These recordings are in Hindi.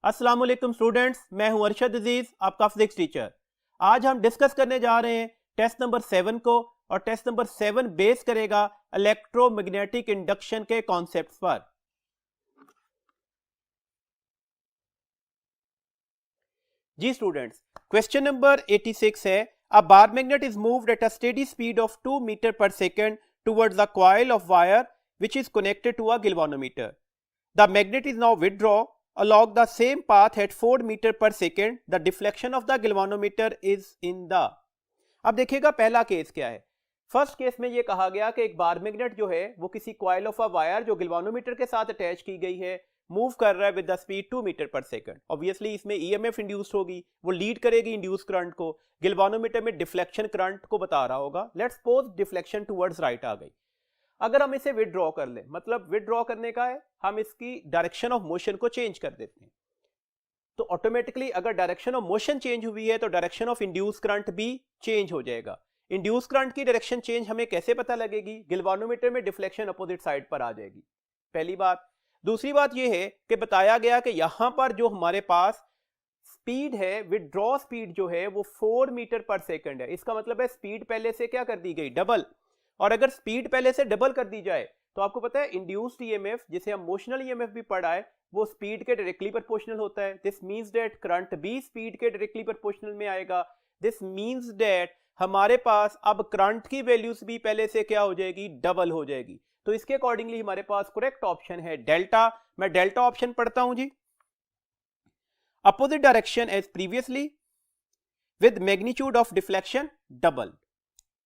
अस्सलाम वालेकुम स्टूडेंट्स, मैं हूं अरशद अजीज, आपका फिजिक्स टीचर। आज हम डिस्कस करने जा रहे हैं टेस्ट नंबर 7 को, और टेस्ट नंबर 7 बेस करेगा इलेक्ट्रोमैग्नेटिक इंडक्शन के कॉन्सेप्ट्स पर। जी स्टूडेंट्स, क्वेश्चन नंबर 86 है, a bar magnet is moved at a steady speed of 2 metre per second towards a coil of wire which is connected to a galvanometer. The magnet is now withdrawn along the same path at 4 meter per second. The deflection of the galvanometer is in the. अब देखिएगा पहला केस क्या है। फर्स्ट केस में ये कहा गया कि एक बार मैग्नेट जो है वो किसी कॉइल ऑफ अ वायर जो गैल्वानोमीटर के साथ अटैच की गई है मूव कर रहा है with the speed 2 metre per second. Obviously इसमें ईएमएफ इंड्यूस्ड होगी, वो लीड करेगी इंड्यूस करंट को। गैल्वानोमीटर में डिफ्लेक्शन करंट को बता रहा होगा। Let's suppose deflection towards right आ गई। अगर हम इसे विदड्रॉ कर लें, मतलब विदड्रॉ करने का है, हम इसकी डायरेक्शन ऑफ मोशन को चेंज कर देते हैं, तो ऑटोमेटिकली अगर डायरेक्शन ऑफ मोशन चेंज हुई है तो डायरेक्शन ऑफ इंड्यूस करंट भी चेंज हो जाएगा। इंड्यूस करंट की डायरेक्शन चेंज हमें कैसे पता लगेगी? गैल्वानोमीटर में डिफ्लेक्शन अपोजिट साइड पर आ जाएगी, पहली बात। दूसरी बात यह है कि बताया गया कि यहां पर जो हमारे पास स्पीड है, विदड्रॉ स्पीड जो है वो 4 मीटर पर सेकंड है। इसका मतलब है स्पीड पहले से क्या कर दी गई? डबल। और अगर स्पीड पहले से डबल कर दी जाए तो आपको पता है इंड्यूस्ड ईएमएफ, जिसे हम मोशनल ईएमएफ भी पढ़ा है, वो स्पीड के डायरेक्टली प्रोपोर्शनल होता है। दिस मींस दैट करंट भी स्पीड के डायरेक्टली प्रोपोर्शनल में आएगा। दिस मींस दैट हमारे पास अब करंट की वैल्यूज भी पहले से क्या हो जाएगी? डबल हो जाएगी। तो इसके अकॉर्डिंगली हमारे पास करेक्ट ऑप्शन है डेल्टा। मैं डेल्टा ऑप्शन पढ़ता हूं जी। Opposite direction as previously with magnitude of deflection double.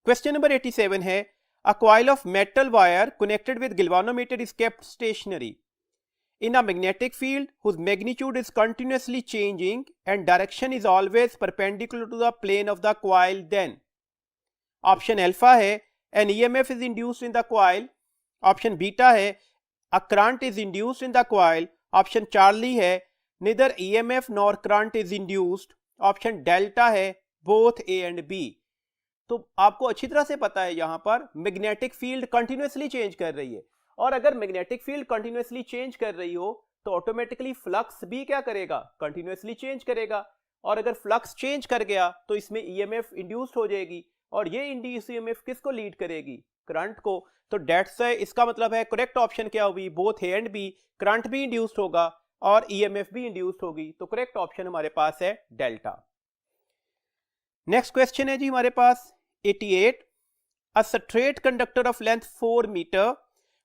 Question number 87 है, a coil of metal wire connected with galvanometer is kept stationary in a magnetic field whose magnitude is continuously changing and direction is always perpendicular to the plane of the coil. Then option alpha है an EMF is induced in the coil, option beta है a current is induced in the coil, option Charlie है neither EMF nor current is induced, option delta है both A and B। तो आपको अच्छी तरह से पता है यहां पर मैग्नेटिक फील्ड कंटिन्यूअसली चेंज कर रही है, और अगर मैग्नेटिक फील्ड कंटिन्यूअसली चेंज कर रही हो तो ऑटोमेटिकली फ्लक्स भी क्या करेगा? कंटिन्यूअसली चेंज करेगा। और अगर फ्लक्स चेंज कर गया तो इसमें ईएमएफ इंड्यूस्ड हो जाएगी, और ये इंड्यूस ईएमएफ किसको लीड करेगी? करंट को। तो दैट्स इसका मतलब है करेक्ट ऑप्शन क्या हुई? Both A and B. Current भी इंड्यूस्ड होगा और ईएमएफ भी इंड्यूस्ड होगी, तो करेक्ट ऑप्शन हमारे पास है डेल्टा। नेक्स्ट क्वेश्चन है जी हमारे पास 88, a straight conductor of length 4 meter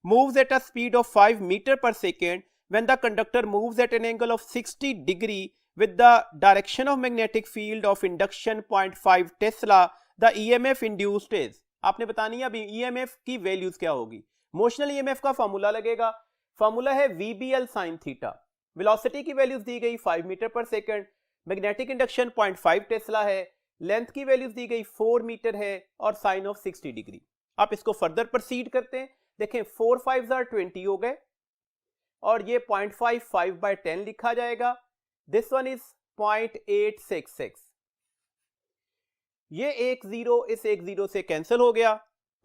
moves at a speed of 5 meter per second when the conductor moves at an angle of 60 degree with the direction of magnetic field of induction 0.5 Tesla. The EMF induced is, आपने बतानी है अभी EMF की वैल्यूज क्या होगी। मोशनल EMF का फॉर्मूला लगेगा, फॉर्मूला है VBL sin थीटा। वेलोसिटी की वैल्यूज दी गई 5 metre per second, magnetic induction 0.5 Tesla है, लेंथ की वैल्यूज दी गई 4 मीटर है, और साइन ऑफ 60 डिग्री। आप इसको फर्दर प्रोसीड करते हैं। देखें 4 5 20 हो गए, और ये 0.55 by 10 लिखा जाएगा। This one is 0.866। ये एक जीरो इस एक जीरो से कैंसिल हो गया।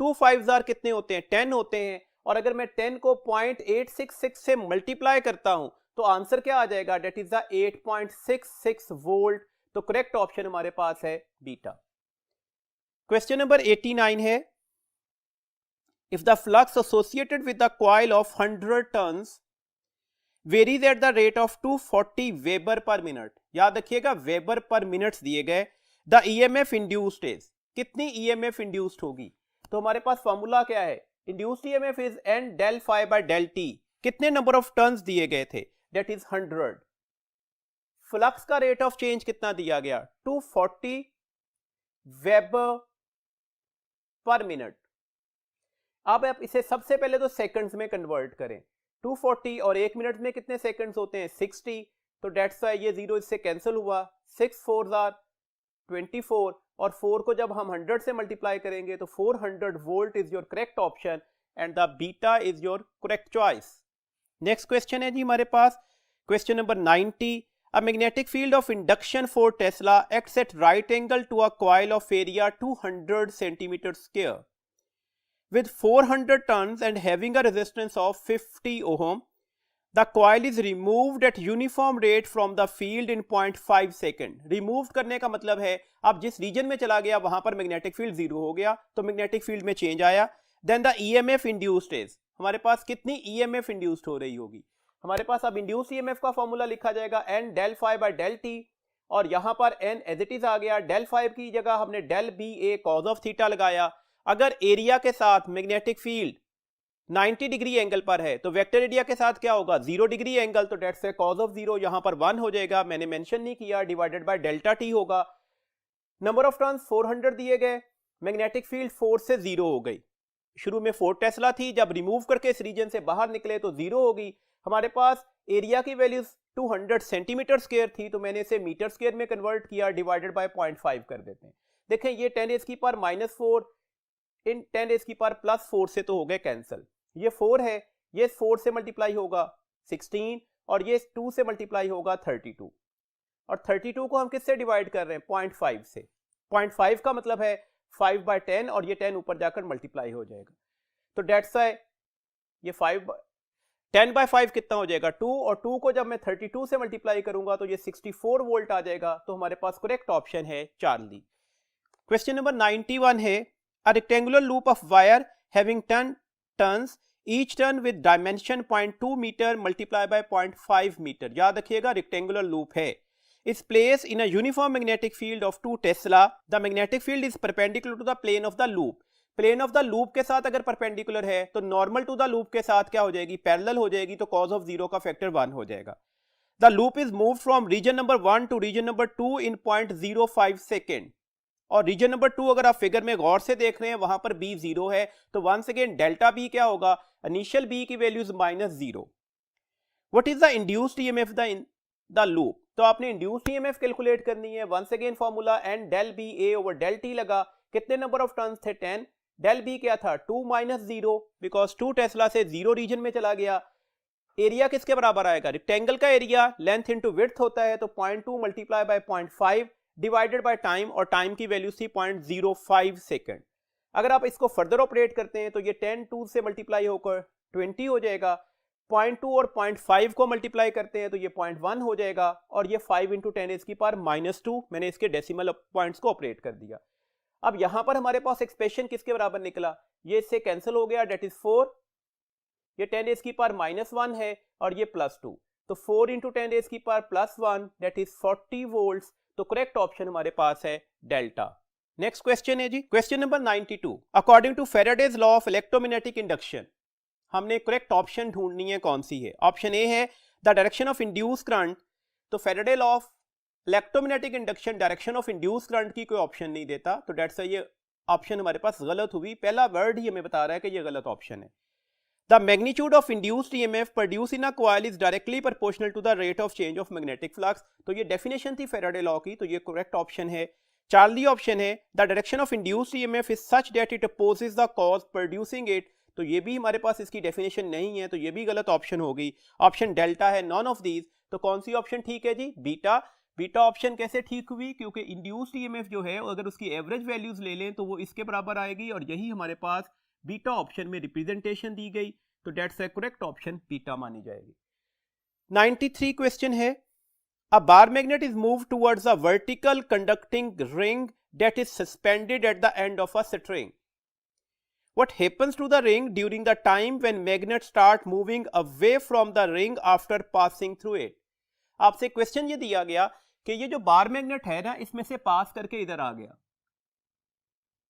2 5 कितने होते हैं? 10 होते हैं। और अगर मैं 10 को 0.866 से मल्टीप्लाई करता हूं तो आंसर क्या आ जाएगा? That is the 8.66 volt. तो करेक्ट ऑप्शन हमारे पास है बीटा। क्वेश्चन नंबर 89 है, if the flux associated with the coil of 100 turns varies at the rate of 240 weber per minute. याद रखिएगा वेबर पर मिनट्स दिए गए। द ईएमएफ इंड्यूस्ड इज, कितनी ईएमएफ इंड्यूस्ड होगी? तो हमारे पास फॉर्मूला क्या है? Induced EMF is N del phi by del T. कितने नंबर ऑफ टर्न्स दिए गए थे? That is 100। फ्लक्स का रेट ऑफ चेंज कितना दिया गया? 240 वेबर पर मिनट। अब आप इसे सबसे पहले तो सेकंड्स में कन्वर्ट करें। 240 और 1 मिनट में कितने सेकंड्स होते हैं? 60। तो डेट्स ये जीरो इससे कैंसिल हुआ। 6 4 24, और 4 को जब हम 100 से मल्टीप्लाई करेंगे तो 400 volt is your correct option, and the beta is your correct choice. Next question है जी हमारे पास question number 90, a magnetic field of induction for Tesla acts at right angle to a coil of area 200 centimeter square with 400 turns and having a resistance of 50 ohm. The coil is removed eight uniform rate from the field in 0.5 second. Remove करने का मतलब है अब जिस रीजन में चला गया वहां पर मैग्नेटिक फील्ड जीरो हो गया, तो मैग्नेटिक फील्ड में चेंज आया। Then the EMF induced is, हमारे पास कितनी ईएमएफ इंड्यूस्ड हो रही होगी, हमारे पास अब इंड्यूस ईएमएफ का फॉर्मूला लिखा जाएगा n del phi by del t, और यहां पर n एज इट इज आ गया, del phi की जगह हमने del ba cos of theta लगाया। अगर एरिया के साथ मैग्नेटिक फील्ड 90 डिग्री एंगल पर है तो वेक्टर एरिया के साथ क्या होगा, 0 डिग्री एंगल, तो डेट्स है cos of 0 यहां पर 1 हो जाएगा, मैंने मेंशन नहीं किया, डिवाइडेड बाय डेल्टा t होगा। नंबर ऑफ टर्न्स 400 दिए गए, मैग्नेटिक फील्ड 4 से 0 हो गई, शुरू में 4 टेस्ला थी, जब रिमूव करके इस रीजन से बाहर निकले तो 0 हो गई। हमारे पास एरिया की वैल्यू 200 सेंटीमीटर स्क्वायर थी, तो मैंने इसे मीटर स्क्वायर में कन्वर्ट किया, डिवाइडेड बाय 0.5 कर देते हैं। देखें ये 10 रेज़ की पावर -4 इन 10 रेज़ की पावर +4 से तो हो गए कैंसिल, ये 4 है, ये 4 से मल्टीप्लाई होगा 16, और ये 2 से मल्टीप्लाई होगा 32, और 32 को हम किससे डिवाइड कर रहे हैं, 0.5 से। 0.5 का मतलब है 5/10, और ये 10 ऊपर जाकर मल्टीप्लाई हो जाएगा, तो डेट्स है ये 10/5 कितना हो जाएगा 2, और 2 को जब मैं 32 से मल्टीप्लाई करूंगा तो ये 64 वोल्ट आ जाएगा। तो हमारे पास करेक्ट ऑप्शन है चार्ली। क्वेश्चन नंबर 91 है, a rectangular loop of wire having 10 turns, each turn with dimension 0.2 metre multiply by 0.5 metre. याद रखिएगा रेक्टेंगुलर लूप है, is placed in a uniform magnetic field of 2 Tesla. The magnetic field is perpendicular to the plane of the loop. Plane of the loop के साथ अगर परपेंडिकुलर है तो नॉर्मल टू द लूप के साथ क्या हो जाएगी, पैरेलल हो जाएगी, तो cos of 0 का फैक्टर 1 हो जाएगा। The loop is move from region number 1 to region number 2 in 0.05 second, और रीजन नंबर 2 अगर आप फिगर में गौर से देख रहे हैं वहां पर b 0 है, तो वंस अगेन डेल्टा b क्या होगा, इनिशियल b की values -0। What is the induced EMF in the loop, तो आपने इंड्यूस्ड ईएमएफ कैलकुलेट करनी है। Once again formula n del ba over del t लगा, कितने नंबर ऑफ टर्न्स थे 10, del b क्या था 2 - 0, बिकॉज 2 टेस्ला से 0 रीजन में चला गया। एरिया किसके बराबर आएगा, रेक्टेंगल का एरिया लेंथ इंटू विड्थ होता है, तो 0.2 multiply by 0.5 divided by time, और टाइम की वैल्यू थी 0.05 सेकेंड। अगर आप इसको फर्दर ऑपरेट करते हैं तो ये 10 2 से मल्टीप्लाई होकर 20 हो जाएगा, 0.2 और 0.5 को मल्टीप्लाई करते हैं तो ये 0.1 हो जाएगा, और ये 5 × 10 की पावर -2, मैंने इसके डेसिमल पॉइंट्स को ऑपरेट कर दिया। अब यहां पर हमारे पास एक्सप्रेशन किसके बराबर निकला, ये इससे कैंसिल हो गया, डेट इज 4, ये 10 की पावर -1 है, और ये +2, तो 4 × 10 की पावर +1 डेट इज 40 वोल्ट्स। तो करेक्ट ऑप्शन हमारे पास है डेल्टा। नेक्स्ट क्वेश्चन है जी, question number 92, according to Faraday's law of electromagnetic induction, हमने करेक्ट ऑप्शन ढूंढनी है, कौन सी है। ऑप्शन ए है the direction of induce current, तो Faraday law of electromagnetic induction direction of induce current की कोई ऑप्शन नहीं देता, तो डेट्स ये ऑप्शन हमारे पास गलत हुई, पहला वर्ड ही हमें बता रहा है कि ये गलत ऑप्शन है। The magnitude of induced EMF produce in a coil is directly proportional to the rate of change of magnetic flux, तो ये डेफिनेशन थी फैराडे लॉ की, तो ये करेक्ट ऑप्शन है। चार्ली ऑप्शन है the direction of induced EMF is such that it opposes the cause producing it, तो ये भी हमारे पास इसकी डेफिनेशन नहीं है, तो ये भी गलत ऑप्शन होगी। ऑप्शन डेल्टा है, नॉन ऑफ दीज, तो कौन सी ऑप्शन ठीक है जी, बीटा। बीटा ऑप्शन कैसे ठीक हुई, क्योंकि इंड्यूस्ड ईएमएफ जो है अगर उसकी एवरेज वैल्यूज ले लें तो वो इसके बराबर आएगी, और यही हमारे पास बीटा ऑप्शन में रिप्रेजेंटेशन दी गई, तो डेट्स करेक्ट ऑप्शन बीटा मानी जाएगी। 93 क्वेश्चन है, a bar magnet is move towards a vertical conducting ring that is suspended at the end of a string. What happens to the ring during the time when magnets start moving away from the ring after passing through it? आपसे क्वेश्चन ये दिया गया कि ये जो बार मैग्नेट है ना, इसमें से पास करके इधर आ गया,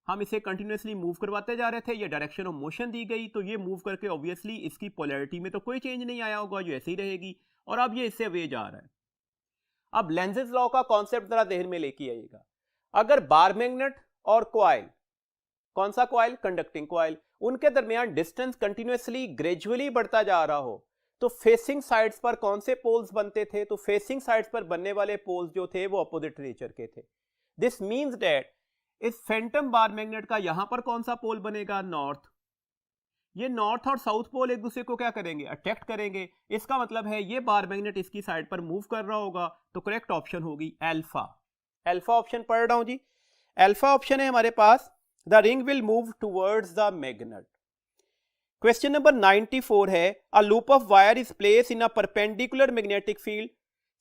हम इसे कंटिन्यूसली मूव करवाते जा रहे थे, ये डायरेक्शन ऑफ मोशन दी गई, तो ये मूव करके ऑब्वियसली इसकी पोलैरिटी में तो कोई चेंज नहीं आया होगा, ये ऐसे ही रहेगी, और अब ये इससे अवे जा रहा है। अब लेंजेस लॉ का कॉन्सेप्ट जरा ध्यान में लेके आइएगा, अगर बार मैग्नेट और कॉइल, कौन सा कॉइल, कंडक्टिंग कॉइल, उनके दरमियान डिस्टेंस कंटिन्यूसली ग्रेजुअली बढ़ता जा रहा हो, तो फेसिंग साइड्स पर कौन से पोल्स बनते थे, तो फेसिंग साइड्स पर बनने वाले पोल्स जो थे वो अपोजिट नेचर के थे। दिस मींस दैट इस फैंटम बार मैग्नेट का यहां पर कौन सा पोल बनेगा, नॉर्थ। ये नॉर्थ और साउथ पोल एक दूसरे को क्या करेंगे, अट्रैक्ट करेंगे, इसका मतलब है ये बार मैग्नेट इसकी साइड पर मूव कर रहा होगा, तो करेक्ट ऑप्शन होगी अल्फा। अल्फा ऑप्शन पढ़ रहा हूं जी, अल्फा ऑप्शन है हमारे पास, the ring will move towards the magnet. Question number 94 है, a loop of wire is place in a perpendicular magnetic field,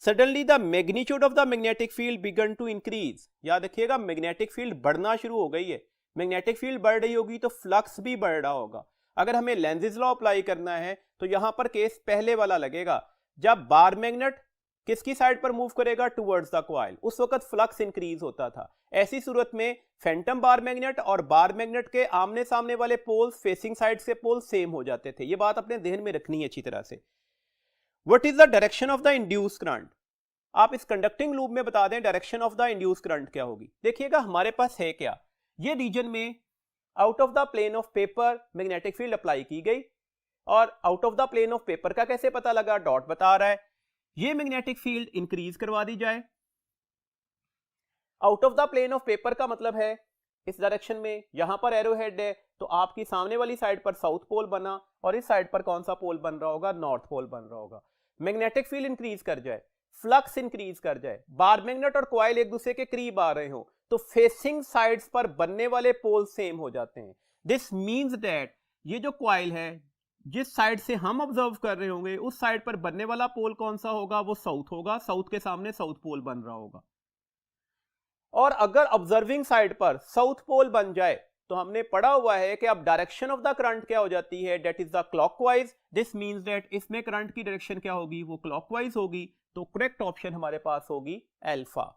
suddenly the magnitude of the magnetic field began to increase. याद रखिएगा, मैग्नेटिक फील्ड बढ़ना शुरू हो गई है। मैग्नेटिक फील्ड बढ़ रही होगी तो फ्लक्स भी बढ़ रहा होगा। अगर हमें लेंजिस लॉ अप्लाई करना है तो यहां पर केस पहले वाला लगेगा, जब बार मैग्नेट किसकी साइड पर मूव करेगा, टुवर्ड्स द कॉइल, उस वक्त फ्लक्स इंक्रीज होता था। ऐसी सूरत में फैंटम बार मैग्नेट और बार मैग्नेट के आमने सामने वाले पोल्स, फेसिंग साइड से पोल सेम हो जाते थे। ये बात अपने ध्यान में रखनी है अच्छी तरह से। What is the direction of the induced current? आप इस कंडक्टिंग लूप में बता दें direction of the induced current क्या होगी। देखिएगा हमारे पास है क्या, ये रीजन में out of the plane of paper magnetic field apply की गई, और out of the plane of paper का कैसे पता लगा, डॉट बता रहा है। ये मैग्नेटिक फील्ड इंक्रीज करवा दी जाए। Out of the plane of paper का मतलब है इस डायरेक्शन में, यहां पर एरो हेड है तो आपकी सामने वाली साइड पर साउथ पोल बना, और इस साइड पर कौन सा पोल बन रहा होगा, नॉर्थ पोल बन रहा होगा। मैग्नेटिक फील्ड इंक्रीज कर जाए, फ्लक्स इंक्रीज कर जाए, बार मैग्नेट और कॉइल एक दूसरे के करीब आ रहे हो, तो फेसिंग साइड्स पर बनने वाले पोल सेम हो जाते हैं। दिस मींस दैट ये जो कॉइल है, जिस साइड से हम ऑब्जर्व कर रहे होंगे उस साइड पर बनने वाला पोल कौन सा होगा, वो साउथ होगा। साउथ के सामने साउथ पोल बन रहा होगा। और अगर ऑब्जर्विंग साइड पर साउथ पोल बन जाए तो हमने पढ़ा हुआ है कि अब डायरेक्शन ऑफ द करंट क्या हो जाती है, that is the clockwise. This means that इसमें करंट की डायरेक्शन क्या होगी, वो क्लॉकवाइज होगी। तो करेक्ट ऑप्शन हमारे पास होगी अल्फा।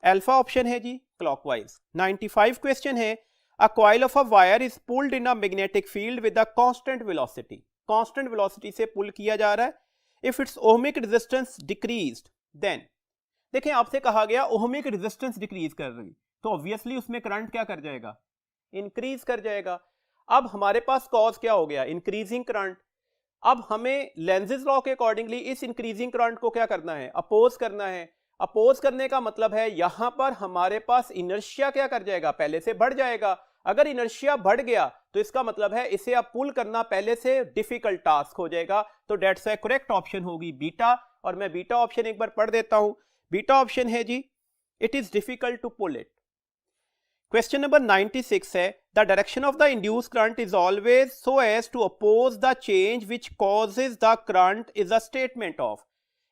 अल्फा ऑप्शन है जी, क्लॉकवाइज। 95 क्वेश्चन है, a coil of a wire is pulled in a magnetic field with a constant velocity. Constant velocity से पुल किया जा रहा है। If its ohmic resistance decreased then, देखें आपसे कहा गया ओहमिक रेजिस्टेंस डिक्रीज कर रही, तो ऑब्वियसली उसमें करंट क्या कर जाएगा, इंक्रीज कर जाएगा। अब हमारे पास कॉज क्या हो गया, इंक्रीजिंग करंट। अब हमें लेंजिस लॉ के अकॉर्डिंगली इस इंक्रीजिंग करंट को क्या करना है, अपोज करना है। अपोज करने का मतलब है यहां पर हमारे पास इनर्शिया क्या कर जाएगा, पहले से बढ़ जाएगा। अगर इनर्शिया बढ़ गया तो इसका मतलब है इसे अब पुल करना पहले से डिफिकल्ट टास्क हो जाएगा। तो दैट्स करेक्ट ऑप्शन होगी बीटा। और मैं बीटा ऑप्शन एक बार पढ़ देता हूं। बीटा ऑप्शन है जी, it is difficult to pull it. Question number 96 है, the direction of the induced current is always so as to oppose the change which causes the current is a statement of.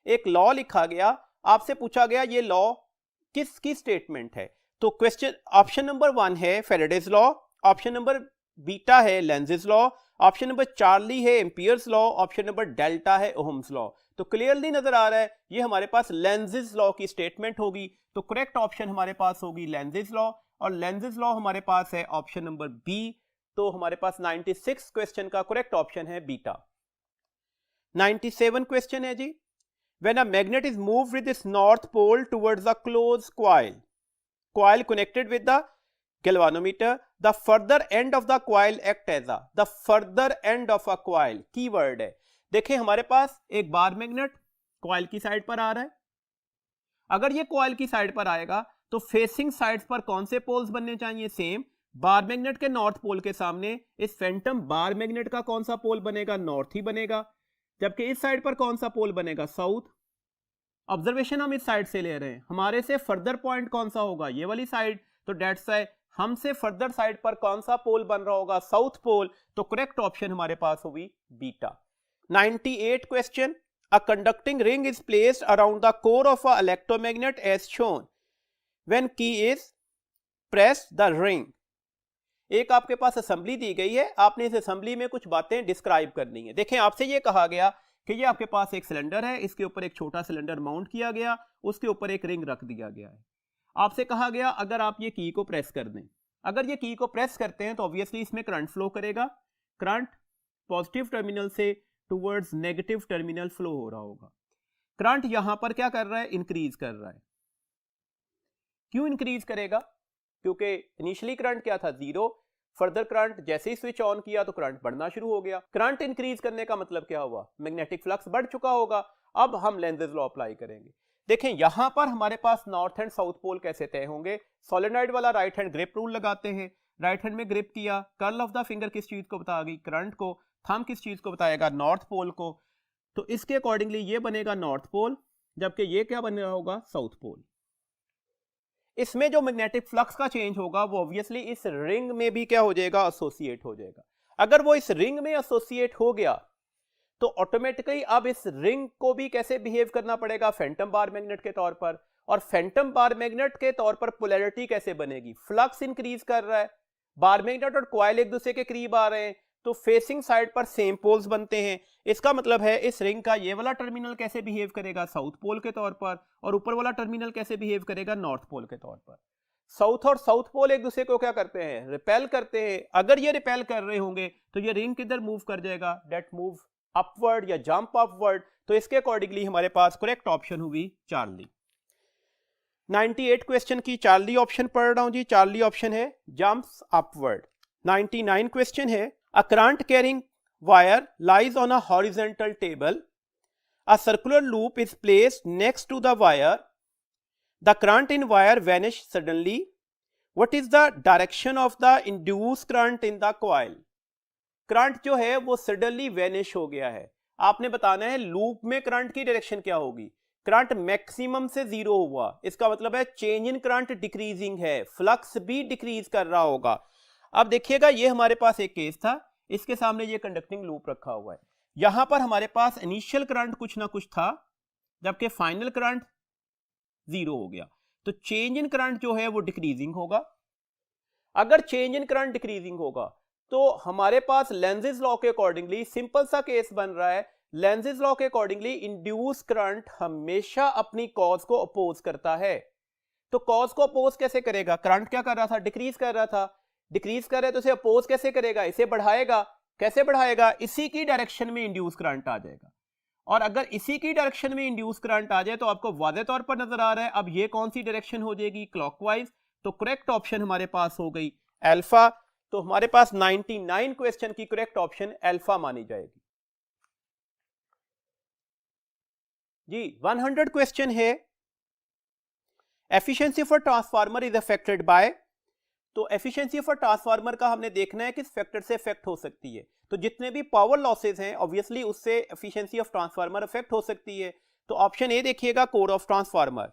एक लॉ लिखा गया, आपसे पूछा गया ये लॉ किसकी स्टेटमेंट है। तो क्वेश्चन ऑप्शन नंबर 1 है Faraday's law, option number beta है Lenz's law, option number Charlie है Ampere's law, option number delta है ओहम्स लॉ। तो क्लियरली नजर आ रहा है ये हमारे पास लेंजिस लॉ की स्टेटमेंट होगी। तो करेक्ट ऑप्शन हमारे पास होगी लेंजिस लॉ, और लेंजिस लॉ हमारे पास है ऑप्शन नंबर बी। तो हमारे पास 96 क्वेश्चन का करेक्ट ऑप्शन है बीटा। 97 क्वेश्चन है जी, when a magnet is moved with its north pole towards the closed coil connected with the galvanometer, the further end of the coil act as a, the further end of a coil keyword है। देखिए हमारे पास एक बार मैग्नेट कॉइल की साइड पर आ रहा है। अगर ये कॉइल की साइड पर आएगा तो फेसिंग साइड्स पर कौन से पोल्स बनने चाहिए, सेम। बार मैग्नेट के नॉर्थ पोल के सामने इस फैंटम बार मैग्नेट का कौन सा पोल बनेगा, नॉर्थ ही बनेगा। जबकि इस साइड पर कौन सा पोल बनेगा, साउथ। ऑब्जर्वेशन हम इस साइड से ले रहे हैं, हमारे से फर्दर पॉइंट कौन सा होगा, ये वाली साइड। तो डेट्स है हमसे फर्दर साइड पर कौन सा पोल बन रहा होगा, साउथ पोल। तो करेक्ट ऑप्शन हमारे पास होगी beta. 98 question, a conducting ring is placed around the core of a electromagnet as shown when key is pressed the ring. एक आपके पास असेंबली दी गई है, आपने इस असेंबली में कुछ बातें डिस्क्राइब करनी है। देखें आपसे ये कहा गया कि ये आपके पास एक सिलेंडर है, इसके ऊपर एक छोटा सिलेंडर माउंट किया गया, उसके ऊपर एक रिंग रख दिया गया है। आपसे कहा गया अगर आप ये की को प्रेस कर दें, अगर ये की को प्रेस करते हैं तो ऑब्वियसली इसमें करंट फ्लो करेगा। करंट पॉजिटिव टर्मिनल से टुवर्ड्स नेगेटिव टर्मिनल फ्लो हो रहा होगा। करंट यहां पर क्या कर रहा है, इंक्रीज कर रहा है। क्यों इंक्रीज करेगा, क्योंकि इनिशियली करंट क्या था, जीरो। फर्दर करंट जैसे ही स्विच ऑन किया तो करंट बढ़ना शुरू हो गया। करंट इंक्रीज करने का मतलब क्या हुआ, मैग्नेटिक फ्लक्स बढ़ चुका होगा। अब हम लेंजिस लॉ अप्लाई करेंगे। देखें यहां पर हमारे पास नॉर्थ एंड साउथ पोल कैसे तय होंगे। सोलेनॉइड वाला राइट हैंड ग्रिप रूल लगाते हैं, राइट हैंड में ग्रिप किया, कर्ल ऑफ द फिंगर किस चीज को बता गई, करंट को। थंब किस चीज को बताएगा, नॉर्थ पोल को। तो इसके अकॉर्डिंगली ये बनेगा नॉर्थ पोल, जबकि ये क्या बन रहा होगा, साउथ पोल। इसमें जो मैग्नेटिक फ्लक्स का चेंज होगा वो ऑब्वियसली इस रिंग में भी क्या हो जाएगा, एसोसिएट हो जाएगा। अगर वो इस रिंग में एसोसिएट हो गया तो ऑटोमेटिकली अब इस रिंग को भी कैसे बिहेव करना पड़ेगा, फैंटम बार मैग्नेट के तौर पर। और फैंटम बार मैग्नेट के तौर पर पोलैरिटी कैसे बनेगी, फ्लक्स इंक्रीज कर रहा है, बार मैग्नेट और कॉइल एक दूसरे के करीब आ रहे हैं, तो फेसिंग साइड पर सेम पोल्स बनते हैं। इसका मतलब है इस रिंग का ये वाला टर्मिनल कैसे बिहेव करेगा, साउथ पोल के तौर पर, और ऊपर वाला टर्मिनल कैसे बिहेव करेगा, नॉर्थ पोल के तौर पर। साउथ और साउथ पोल एक दूसरे को क्या करते हैं, रिपेल करते हैं। अगर ये रिपेल कर रहे होंगे तो ये रिंग किधर मूव कर जाएगा, डेट मूव अपवर्ड या जंप अपवर्ड। तो इसके अकॉर्डिंगली हमारे पास करेक्ट ऑप्शन हुई चार्ली। 98 क्वेश्चन की चार्ली ऑप्शन पढ़ रहा हूं जी। चार्ली ऑप्शन है जंप्स अपवर्ड। 99 क्वेश्चन है a current carrying wire lies on a horizontal table, a circular loop is placed next to the wire, the current in wire vanish suddenly, what is the direction of the induced current in the coil. Current जो है वो सडनली वैनिश हो गया है, आपने बताना है लूप में करंट की डायरेक्शन क्या होगी। करंट मैक्सिमम से जीरो हुआ, इसका मतलब है चेंज इन करंट डिक्रीजिंग है, फ्लक्स भी डिक्रीज कर रहा होगा। अब देखिएगा ये हमारे पास एक केस था, इसके सामने ये कंडक्टिंग लूप रखा हुआ है, यहां पर हमारे पास इनिशियल करंट कुछ ना कुछ था, जबकि फाइनल करंट जीरो हो गया, तो चेंज इन करंट जो है वो डिक्रीजिंग होगा। अगर चेंज इन करंट डिक्रीजिंग होगा तो हमारे पास लेंजेस लॉ के अकॉर्डिंगली सिंपल सा केस बन रहा है, लेंजेस लॉ के अकॉर्डिंगली इंड्यूस करंट हमेशा अपनी कॉज को अपोज करता है। तो कॉज को अपोज कैसे करेगा, करंट क्या कर रहा था, डिक्रीज कर रहा था, डिक्रीज कर रहा है तो इसे अपोज कैसे करेगा, इसे बढ़ाएगा। कैसे बढ़ाएगा, इसी की डायरेक्शन में इंड्यूस करंट आ जाएगा। और अगर इसी की डायरेक्शन में इंड्यूस करंट आ जाए तो आपको वाज़ेह तौर पर नजर आ रहा है अब ये कौन सी डायरेक्शन हो जाएगी, क्लॉकवाइज। तो करेक्ट ऑप्शन हमारे पास हो गई अल्फा। तो हमारे पास 99 क्वेश्चन की करेक्ट ऑप्शन अल्फा मानी जाएगी जी। 100 क्वेश्चन है efficiency for transformer is affected by. तो एफिशिएंसी फॉर ट्रांसफार्मर का हमने देखना है किस फैक्टर से अफेक्ट हो सकती है। तो जितने भी पावर लॉसेज हैं ऑब्वियसली उससे एफिशिएंसी ऑफ ट्रांसफार्मर अफेक्ट हो सकती है। तो ऑप्शन ए देखिएगा, core of transformer.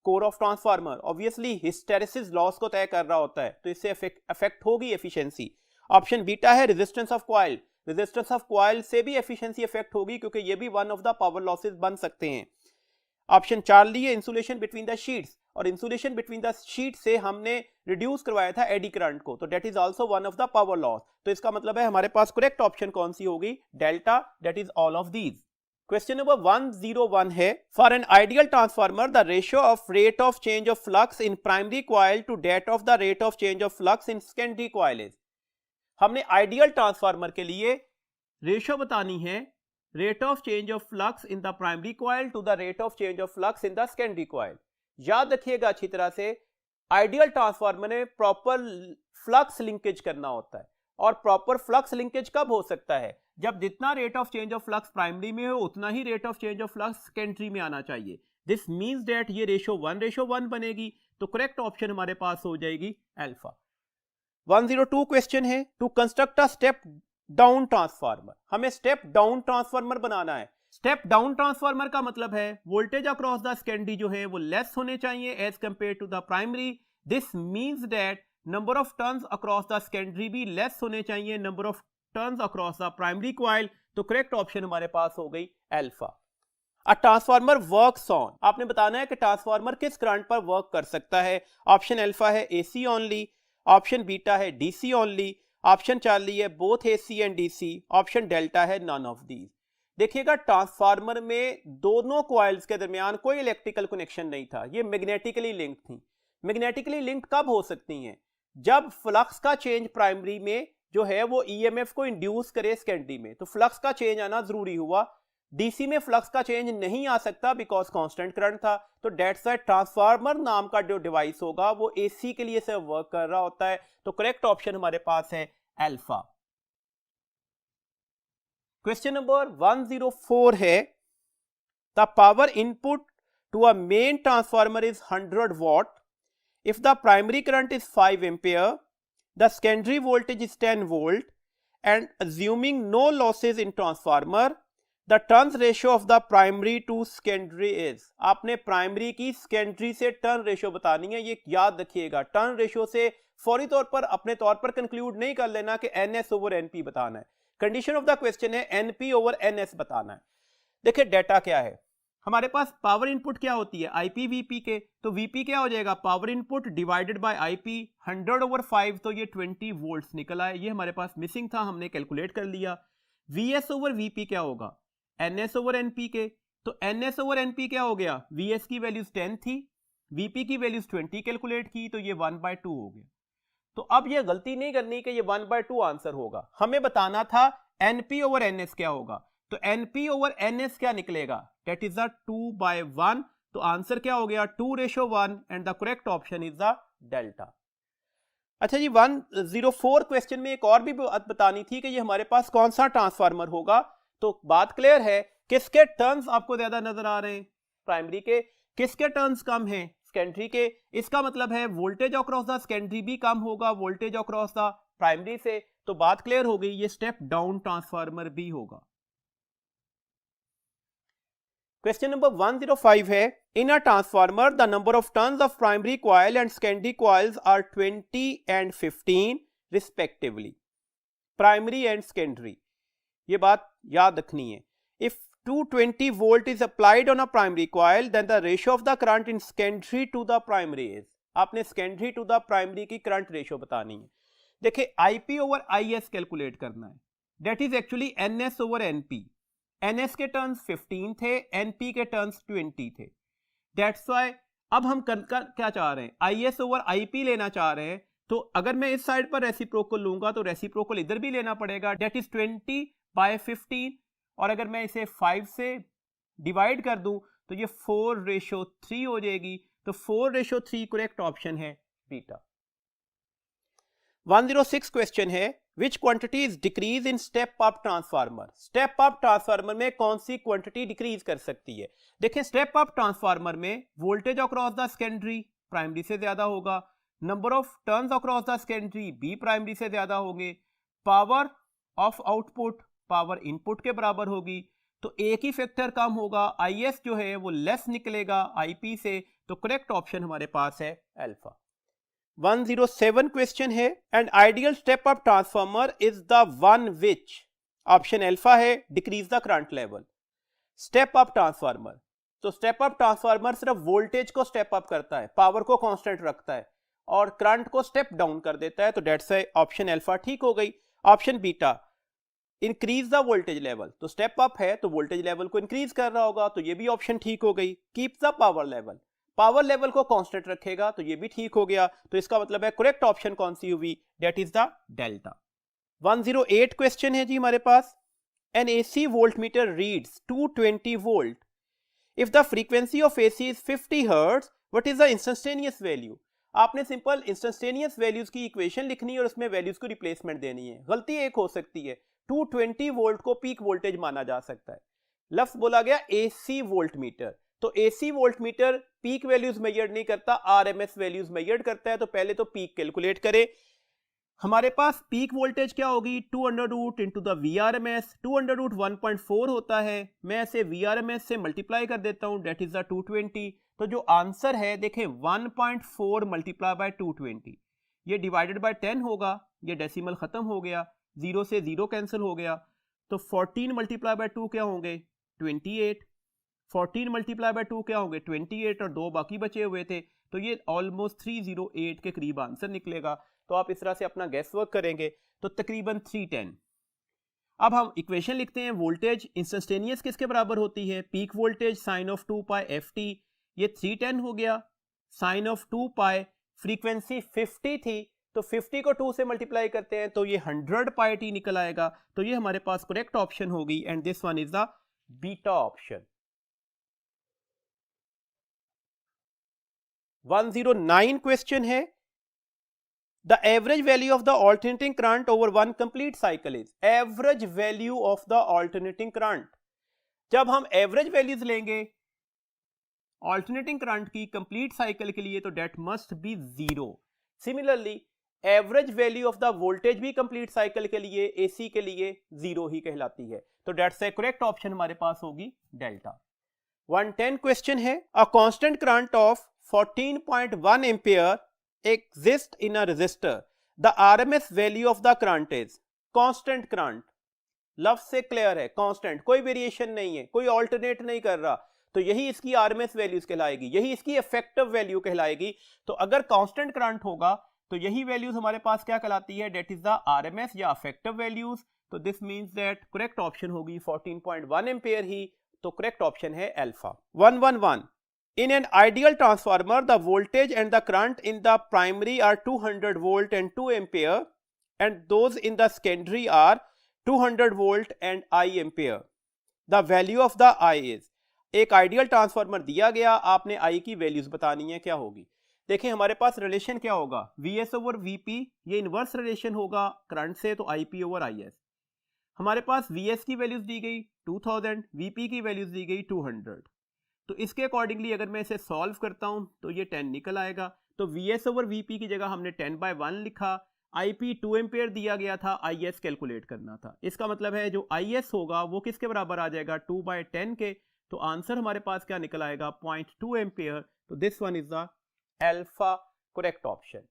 Core of transformer obviously hysteresis loss को तय कर रहा होता है, तो इससे अफेक्ट होगी एफिशिएंसी। ऑप्शन बीटा है resistance of coil, resistance of coil से भी एफिशिएंसी अफेक्ट होगी क्योंकि ये भी one of the power losses बन सकते हैं। ऑप्शन 4 लिए इंसुलेशन बिटवीन द शीट्स, और इंसुलेशन बिटवीन द शीट से हमने रिड्यूस करवाया था एडी करंट को, तो that is also one of the power loss. तो इसका मतलब है हमारे पास करेक्ट ऑप्शन कौन सी होगी, delta, that is all of these. Question number 101 है for an ideal transformer the ratio of rate of change of flux in primary coil to that of the rate of change of flux in secondary coil is. हमने आइडियल ट्रांसफार्मर के लिए रेशियो बतानी है rate of change of flux in the primary coil to the rate of change of flux in the secondary coil. याद रखिएगा अच्छी तरह से, आइडियल ट्रांसफार्मर में प्रॉपर फ्लक्स लिंकेज करना होता है, और प्रॉपर फ्लक्स लिंकेज कब हो सकता है, जब जितना rate of change of flux primary में हो उतना ही rate of change of flux secondary में आना चाहिए। दिस मींस दैट ये रेशियो 1:1 बनेगी। तो करेक्ट ऑप्शन हमारे पास हो जाएगी अल्फा। 102 क्वेश्चन है to construct a step down transformer. हमें स्टेप डाउन ट्रांसफार्मर बनाना है। स्टेप डाउन ट्रांसफार्मर का मतलब है वोल्टेज अक्रॉस द सेकेंडरी जो है वो लेस होने चाहिए as compare to the primary. This means that number of turns across the secondary भी लेस होने चाहिए number of turns across the primary coil. तो करेक्ट ऑप्शन हमारे पास हो गई alpha. A transformer works on, आपने बताना है कि ट्रांसफार्मर किस करंट पर वर्क कर सकता है। ऑप्शन अल्फा है एसी ओनली, ऑप्शन बीटा है डीसी ओनली, ऑप्शन 4 है both AC and DC, option delta है नन ऑफ दीज। देखिएगा ट्रांसफार्मर में दोनों कॉइल्स के दरमियान कोई इलेक्ट्रिकल कनेक्शन नहीं था, ये मैग्नेटिकली लिंक्ड थी। मैग्नेटिकली लिंक्ड कब हो सकती हैं, जब फ्लक्स का चेंज प्राइमरी में जो है वो ईएमएफ को इंड्यूस करे सेकेंडरी में, तो फ्लक्स का चेंज आना जरूरी हुआ। डीसी में फ्लक्स का चेंज नहीं आ सकता बिकॉज कांस्टेंट करंट था। तो डेट्स व्हाई ट्रांसफार्मर नाम का जो डिवाइस होगा वो एसी के लिए से वर्क कर रहा होता है। तो करेक्ट ऑप्शन हमारे पास है अल्फा। क्वेश्चन नंबर 104 है the power input to a main transformer is 100 watt if the primary current is 5 ampere, the secondary voltage is 10 volt, and assuming no losses in transformer, the turns ratio of the primary to secondary is, आपने प्राइमरी की सेकेंडरी से टर्न रेशियो बतानी है, ये याद रखिएगा। टर्न रेशियो से फौरी तौर पर अपने तौर पर कंक्लूड नहीं कर लेना कि NS ओवर NP बताना है। कंडीशन ऑफ द क्वेश्चन है NP ओवर NS बताना है। देखिए डेटा क्या है, हमारे पास पावर इनपुट क्या होती है IP VP के, तो VP क्या हो जाएगा power input divided by IP 100 over 5, तो ये 20 वोल्ट्स निकल आए, ये हमारे पास मिसिंग था, हमने कैलकुलेट कर लिया। VS ओवर VP क्या होगा NS ओवर NP के, तो NS ओवर NP क्या हो गया, VS की वैल्यूज 10 थी, VP की वैल्यूज 20 कैलकुलेट की, तो ये 1/2 हो गया। तो अब ये गलती नहीं करनी कि ये 1/2 आंसर होगा, हमें बताना था NP ओवर NS क्या होगा, तो NP ओवर NS क्या निकलेगा, डेट इज द 2/1, तो आंसर क्या हो गया 2:1 and the correct option is the delta. अच्छा जी 104 क्वेश्चन में एक और भी बात बतानी थी कि ये हमारे पास कौन सा ट्रांसफार्मर होगा, तो बात क्लियर है, किसके टर्न्स आपको ज्यादा नजर आ रहे हैं प्राइमरी के, किसके टर्न्स कम हैं सेकेंडरी के, इसका मतलब है वोल्टेज अक्रॉस द सेकेंडरी भी कम होगा वोल्टेज अक्रॉस द प्राइमरी से, तो बात क्लियर हो गई, ये स्टेप डाउन ट्रांसफार्मर भी होगा। क्वेश्चन नंबर 105 है, in a transformer the number of turns of primary coil and secondary coils are 20 and 15 respectively, primary and secondary, ये बात याद रखनी है। If 220 volt is applied on a primary coil, then the ratio of the current in secondary to the primary is, आपने secondary to the primary की करंट रेशियो बतानी है। देखिए IP ओवर IS कैलकुलेट करना है, that is actually NS over NP, NS के टर्न्स 15 थे, NP के टर्न्स 20 थे, that's why अब हम क्या चाह रहे हैं IS ओवर IP लेना चाह रहे हैं, तो अगर मैं इस साइड पर रेसिप्रोकल लूंगा तो रेसिप्रोकल इधर भी लेना पड़ेगा, that is 20/15, और अगर मैं इसे 5 से डिवाइड कर दूं तो ये 4:3 हो जाएगी, तो 4:3 करेक्ट ऑप्शन है बीटा। 106 क्वेश्चन है, which quantity is decrease in step up transformer, step up transformer में कौन सी क्वांटिटी डिक्रीज कर सकती है। देखिए स्टेप अप ट्रांसफार्मर में voltage across the secondary primary से ज्यादा होगा, number of turns across the secondary बी प्राइमरी से ज्यादा होंगे, power of output power input के बराबर होगी, तो एक ही फैक्टर कम होगा, IS जो है वो लेस निकलेगा IP से, तो करेक्ट ऑप्शन हमारे पास है अल्फा। 107 क्वेश्चन है, an ideal step up transformer is the one which, option alpha है decrease the current level. Step up transformer, तो स्टेप अप ट्रांसफार्मर सिर्फ वोल्टेज को स्टेप अप करता है, पावर को कांस्टेंट रखता है और करंट को स्टेप डाउन कर देता है, तो डेट्स ऑप्शन अल्फा ठीक हो गई। Option beta increase the voltage level, तो स्टेप अप है तो वोल्टेज लेवल को इंक्रीज कर रहा होगा, तो ये भी ऑप्शन ठीक हो गई। Keep the power level, power level को कांस्टेंट रखेगा, तो ये भी ठीक हो गया, तो इसका मतलब है करेक्ट ऑप्शन कौन सी हुई, that is the delta. 108 question है जी हमारे पास, an AC voltmeter reads 220 volt, if the frequency of AC is 50 hertz, what is the instantaneous value. आपने सिंपल इंस्टेंटेनियस वैल्यूज की इक्वेशन लिखनी है और उसमें वैल्यूज को रिप्लेसमेंट देनी है। गलती एक हो सकती है, 220 वोल्ट को पीक वोल्टेज माना जा सकता है, लफ्ज बोला गया AC वोल्टमीटर, तो AC voltmeter peak values measure नहीं करता, RMS वैल्यूज मेजर करता है, तो पहले तो पीक कैलकुलेट करें। हमारे पास पीक वोल्टेज क्या होगी 200 इंटू द VRMS, 200 1.4 होता है, मैं इसे VRMS से मल्टीप्लाई कर देता हूं, डेट इज द 220, तो जो आंसर है देखें 1.4 मल्टीप्लाई बाय 220, ये डिवाइडेड बाय 10 होगा, ये डेसिमल खत्म हो गया, 0 से 0 कैंसिल हो गया, तो 14 मल्टीप्लाई बाय 2 क्या होंगे 28, 14 मल्टीप्लाई बाय 2 क्या होंगे 28 और 2 बाकी बचे हुए थे, तो ये ऑलमोस्ट 308 के करीब आंसर निकलेगा। तो आप इस तरह से अपना गैस वर्क करेंगे तो तकरीबन 310। अब हम इक्वेशन लिखते हैं, वोल्टेज इंस्टेंटेनियस किसके बराबर होती है, peak voltage sine of 2 pi FT, ये 310 हो गया, साइन ऑफ 2 पाई, फ्रीक्वेंसी 50 थी तो 50 को 2 से मल्टीप्लाई करते हैं तो ये 100 पाई T निकल आएगा, तो ये हमारे पास करेक्ट ऑप्शन होगी and this one is the beta option. 109 question है, the average value of the alternating current over one complete cycle is, average value of the alternating current, जब हम एवरेज वैल्यूज लेंगे ऑल्टरनेटिंग करंट की कंप्लीट साइकिल के लिए तो that must be 0। Similarly average value of the voltage भी कंप्लीट साइकिल के लिए AC के लिए 0 ही कहलाती है, तो डेट्स ए करेक्ट ऑप्शन हमारे पास होगी डेल्टा। 110 क्वेश्चन है, a constant current of 14.1 ampere exist in a resistor, the RMS value of the current is. Constant current लफ्ज से क्लियर है, कांस्टेंट, कोई वेरिएशन नहीं है, कोई ऑल्टरनेट नहीं कर रहा, तो यही इसकी आरएमएस वैल्यूज कहलाएगी, यही इसकी इफेक्टिव वैल्यू कहलाएगी। तो अगर कांस्टेंट करंट होगा तो यही वैल्यूज हमारे पास क्या कहलाती है, डेट इज द आरएमएस या इफेक्टिव वैल्यूज। तो this means that correct option होगी 14.1 एम्पियर ही, तो करेक्ट ऑप्शन है alpha. 111 in an ideal transformer the voltage and the current in the primary are 200 volt and 2 ampere and those in the secondary are 200 volt and I ampere. The value of the I is. एक आइडियल ट्रांसफार्मर दिया गया, आपने आई की वैल्यूज बतानी है, क्या होगी। देखिए हमारे पास रिलेशन क्या होगा, Vs ओवर Vp, ये इनवर्स रिलेशन होगा करंट से, तो Ip ओवर Is। हमारे पास Vs की वैल्यूज दी गई 2000, Vp की वैल्यूज दी गई 200, तो इसके अकॉर्डिंगली अगर मैं इसे सॉल्व करता हूं तो ये 10 निकल आएगा। तो Vs ओवर Vp की जगह हमने 10/1 लिखा, Ip 2 एम्पियर दिया गया था, Is कैलकुलेट करना था। इसका मतलब है जो Is होगा वो किसके बराबर आ जाएगा, 2/10 के। तो आंसर हमारे पास क्या निकल आएगा, 0.2 एम्पियर। तो this one is the alpha correct option.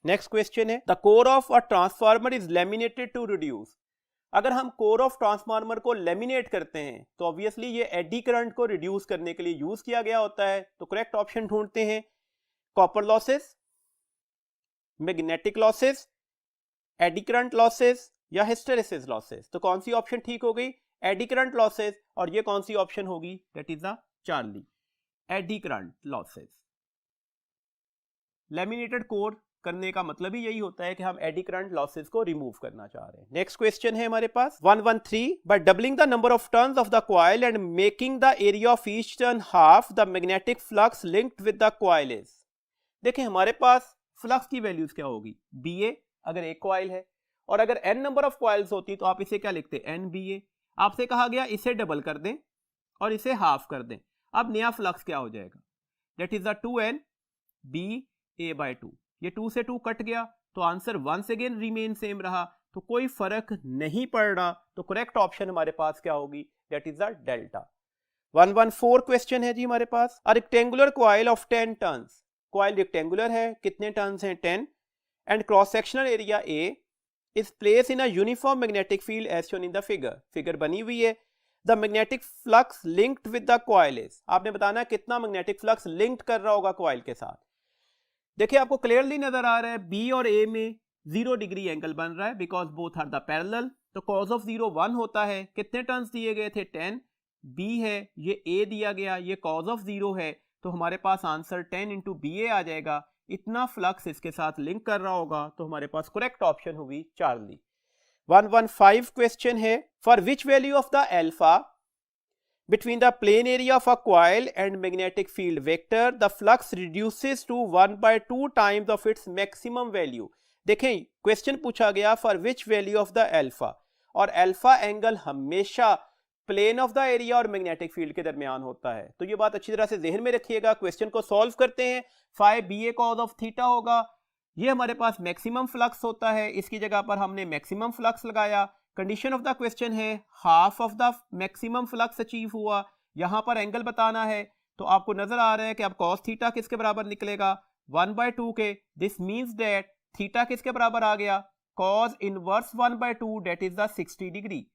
Next question है, the core of a transformer is laminated to reduce. अगर हम कोर ऑफ ट्रांसफार्मर को लेमिनेट करते हैं तो ऑब्वियसली ये एडी करंट को रिड्यूस करने के लिए यूज किया गया होता है। तो करेक्ट ऑप्शन ढूंढते हैं, copper losses, magnetic losses, AD current losses या हिस्टेरेसिस लॉसेस। तो कौन सी ऑप्शन ठीक हो गई, एडी करंट लॉसेस, और ये कौन सी ऑप्शन होगी, that is the Charlie, eddy current losses. Laminated core करने का मतलब ही यही होता है कि हम एडी करंट लॉसेस को रिमूव करना चाह रहे हैं। नेक्स्ट क्वेश्चन है हमारे पास 113, by doubling the number of turns of the coil and making the area of each turn half, the magnetic flux linked with the coil is. देखिए हमारे पास फ्लक्स की वैल्यूज क्या होगी, BA अगर एक कॉइल है, और अगर n नंबर ऑफ कॉइल्स होती तो आप इसे क्या लिखते, NBA। आपसे कहा गया इसे डबल कर दें और इसे हाफ कर दें, अब नया फ्लक्स क्या हो जाएगा, दैट इज द 2NBA/2। ये 2 से 2 कट गया, तो answer once again remain same रहा, तो कोई फर्क नहीं पड़ रहा। तो करेक्ट ऑप्शन हमारे पास क्या होगी, that is the delta. 114 question है जी हमारे पास, a rectangular coil of 10 turns. Coil rectangular है, कितने टर्न्स हैं, 10, and cross sectional area A is place in a uniform magnetic field as shown in the figure. Figure बनी हुई है। The magnetic flux linked with the coil is. आपने बताना कितना मैग्नेटिक फ्लक्स लिंक्ड कर रहा होगा कॉइल के साथ। देखिए आपको क्लियरली नजर आ रहा है B और A में 0 डिग्री एंगल बन रहा है, because both are the parallel. तो कॉज ऑफ 0 1 होता है। कितने टर्न्स दिए गए थे, 10। B है, ये A दिया गया, ये कॉज ऑफ 0 है, तो हमारे पास आंसर 10 इंटू BA आ जाएगा। इतना फ्लक्स इसके साथ लिंक कर रहा होगा, तो हमारे पास करेक्ट ऑप्शन होगी चार्ली। 115 क्वेश्चन है, for which value of the alpha between the plane area of a coil and magnetic field vector the flux reduces to 1/2 times of its maximum value। देखें क्वेश्चन पूछा गया for which value of the alpha, और अल्फा एंगल हमेशा प्लेन ऑफ द एरिया और मैग्नेटिक फील्ड के दरमियान होता है। तो ये बात अच्छी तरह से जहन में रखिएगा। क्वेश्चन को सॉल्व करते हैं, phi BA cos of theta होगा, ये हमारे पास मैक्सिमम फ्लक्स होता है, इसकी जगह पर हमने मैक्सिमम फ्लक्स लगाया। कंडीशन ऑफ द क्वेश्चन है half of the maximum flux achieve हुआ, यहां पर एंगल बताना है, तो आपको नजर आ रहा है कि अब cos थीटा किसके बराबर निकलेगा, 1/2 के। दिस मींस दैट थीटा किसके बराबर आ गया, cos inverse 1/2 that is the 60 degree.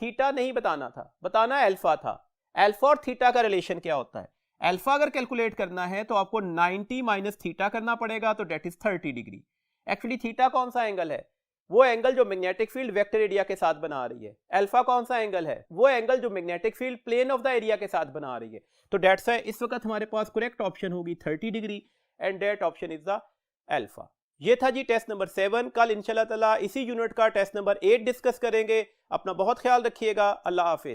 Theta नहीं बताना था, बताना अल्फा था। अल्फा और थीटा का रिलेशन क्या होता है, अल्फा अगर कैलकुलेट करना है तो आपको 90 माइनस थीटा करना पड़ेगा, तो that is 30 degree. Actually theta कौन सा एंगल है, वो एंगल जो मैग्नेटिक फील्ड वेक्टर एरिया के साथ बना रही है। अल्फा कौन सा एंगल है, वो एंगल जो magnetic field plane of the area के साथ बना रही है। तो दैट्स व्हाई इस वक्त हमारे पास करेक्ट ऑप्शन होगी 30 degree, and that option is the alpha. ये था जी टेस्ट नंबर 7। कल इंशाल्लाह ताला इसी यूनिट का टेस्ट नंबर 8 डिस्कस करेंगे। अपना बहुत ख्याल रखिएगा। अल्लाह हाफिज।